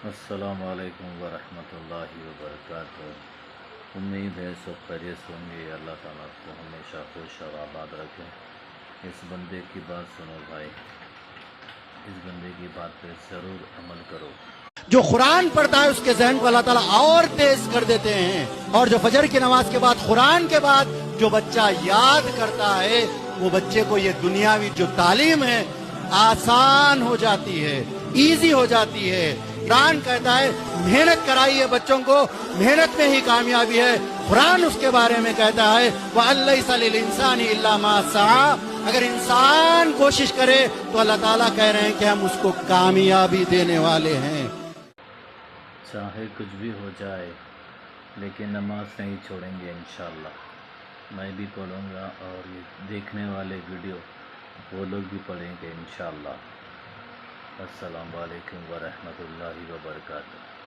السلام علیکم ورحمۃ اللہ وبرکاتہ۔ امید ہے سب خیریت ہوں گے۔ اللہ تعالیٰ کو ہمیشہ خوش اور آباد رکھے۔ اس بندے کی بات سنو بھائی، اس بندے کی بات پہ ضرور عمل کرو۔ جو قرآن پڑھتا ہے اس کے ذہن کو اللہ تعالیٰ اور تیز کر دیتے ہیں، اور جو فجر کی نماز کے بعد قرآن کے بعد جو بچہ یاد کرتا ہے وہ بچے کو یہ دنیاوی جو تعلیم ہے آسان ہو جاتی ہے، ایزی ہو جاتی ہے۔ قرآن کہتا ہے محنت کرائیے بچوں کو، محنت میں ہی کامیابی ہے۔ قرآن اس کے بارے میں کہتا ہے وَأَن لَيْسَ لِلْإِنسَانِ إِلَّا مَا سَعَىٰ، اگر انسان کوشش کرے تو اللہ تعالیٰ کہہ رہے ہیں کہ ہم اس کو کامیابی دینے والے ہیں۔ چاہے کچھ بھی ہو جائے لیکن نماز نہیں چھوڑیں گے انشاءاللہ۔ میں بھی پڑھوں گا اور یہ دیکھنے والے ویڈیو وہ لوگ بھی پڑھیں گے انشاءاللہ۔ السلام علیکم ورحمۃ اللہ وبرکاتہ۔